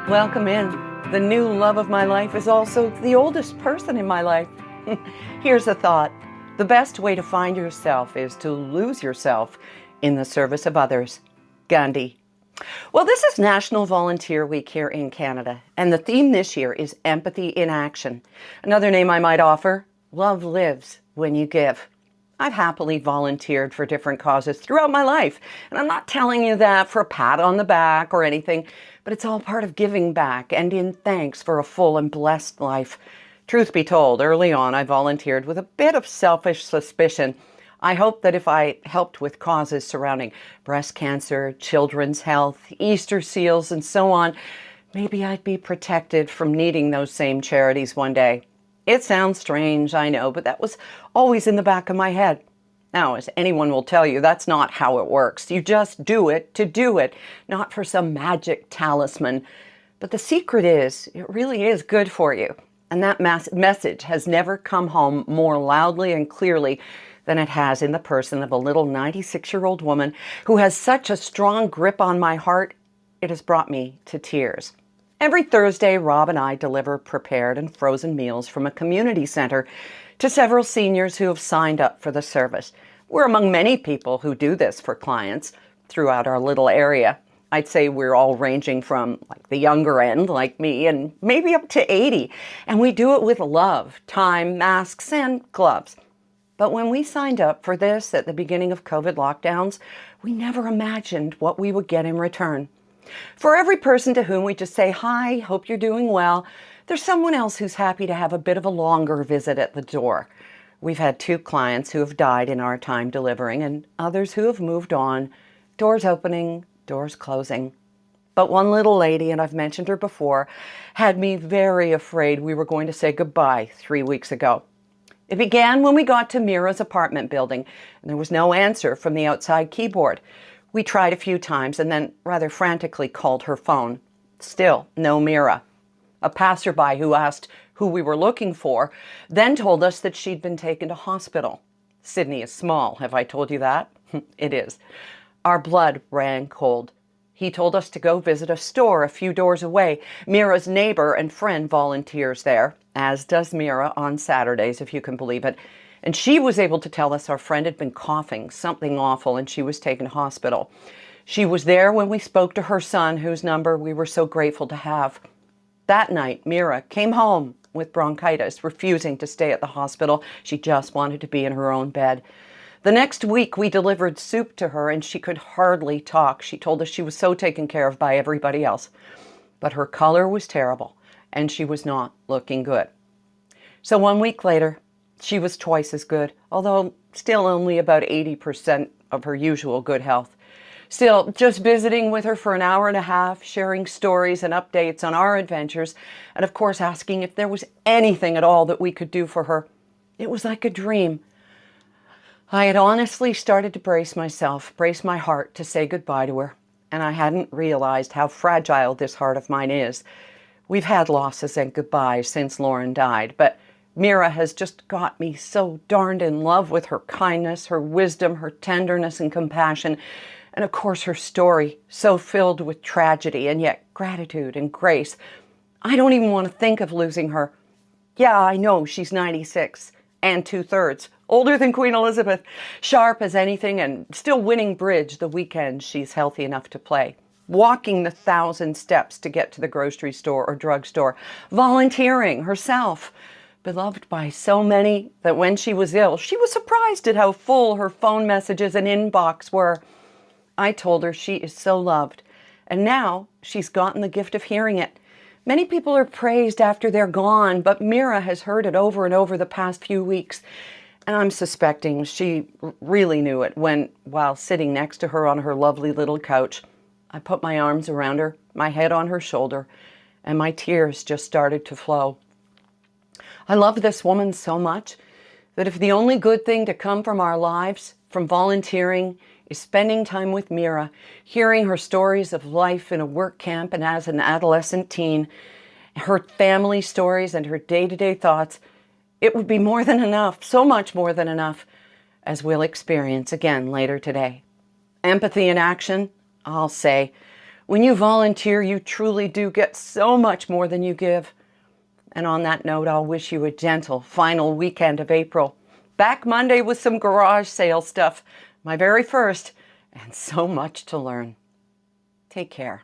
Welcome in. The new love of my life is also the oldest person in my life. Here's a thought. The best way to find yourself is to lose yourself in the service of others. Gandhi. Well, this is National Volunteer Week here in Canada, and the theme this year is Empathy in Action. Another name I might offer, Love Lives When You Give. I've happily volunteered for different causes throughout my life, and I'm not telling you that for a pat on the back or anything, but it's all part of giving back and in thanks for a full and blessed life. Truth be told, early on I volunteered with a bit of selfish suspicion. I hoped that if I helped with causes surrounding breast cancer, children's health, Easter seals, and so on, maybe I'd be protected from needing those same charities one day. It sounds strange, I know, but that was always in the back of my head. Now, as anyone will tell you, that's not how it works. You just do it to do it, not for some magic talisman. But the secret is, it really is good for you. And that message has never come home more loudly and clearly than it has in the person of a little 96-year-old woman who has such a strong grip on my heart, it has brought me to tears. Every Thursday, Rob and I deliver prepared and frozen meals from a community center to several seniors who have signed up for the service. We're among many people who do this for clients throughout our little area. I'd say we're all ranging from like the younger end, like me, and maybe up to 80. And we do it with love, time, masks, and gloves. But when we signed up for this at the beginning of COVID lockdowns, we never imagined what we would get in return. For every person to whom we just say, "Hi, hope you're doing well," there's someone else who's happy to have a bit of a longer visit at the door. We've had 2 clients who have died in our time delivering and others who have moved on, doors opening, doors closing. But one little lady, and I've mentioned her before, had me very afraid we were going to say goodbye 3 weeks ago. It began when we got to Mira's apartment building, and there was no answer from the outside keyboard. We tried a few times and then rather frantically called her phone. Still, no Mira. A passerby who asked who we were looking for then told us that she'd been taken to hospital. Sydney is small, have I told you that? It is. Our blood ran cold. He told us to go visit a store a few doors away. Mira's neighbor and friend volunteers there, as does Mira on Saturdays, if you can believe it. And she was able to tell us our friend had been coughing something awful and she was taken to hospital. She was there when we spoke to her son, whose number we were so grateful to have. That night, Mira came home with bronchitis, refusing to stay at the hospital. She just wanted to be in her own bed. The next week, we delivered soup to her and she could hardly talk. She told us she was so taken care of by everybody else. But her color was terrible and she was not looking good. So 1 week later, she was twice as good, although still only about 80% of her usual good health. Still, just visiting with her for an hour and a half, sharing stories and updates on our adventures, and of course asking if there was anything at all that we could do for her. It was like a dream. I had honestly started to brace my heart to say goodbye to her, and I hadn't realized how fragile this heart of mine is. We've had losses and goodbyes since Lauren died, but Mira has just got me so darned in love with her kindness, her wisdom, her tenderness and compassion, and of course her story, so filled with tragedy and yet gratitude and grace. I don't even want to think of losing her. Yeah, I know she's 96 and 2/3, older than Queen Elizabeth, sharp as anything and still winning bridge the weekends she's healthy enough to play. Walking the 1,000 steps to get to the grocery store or drugstore, volunteering herself, beloved by so many that when she was ill, she was surprised at how full her phone messages and inbox were. I told her she is so loved, and now she's gotten the gift of hearing it. Many people are praised after they're gone, but Mira has heard it over and over the past few weeks, and I'm suspecting she really knew it when, while sitting next to her on her lovely little couch, I put my arms around her, my head on her shoulder, and my tears just started to flow. I love this woman so much that if the only good thing to come from our lives, from volunteering, is spending time with Mira, hearing her stories of life in a work camp and as an adolescent teen, her family stories and her day-to-day thoughts, it would be more than enough, so much more than enough, as we'll experience again later today. Empathy in action, I'll say, When you volunteer, you truly do get so much more than you give. And on that note, I'll wish you a gentle final weekend of April. Back Monday with some garage sale stuff, my very first, and so much to learn. Take care.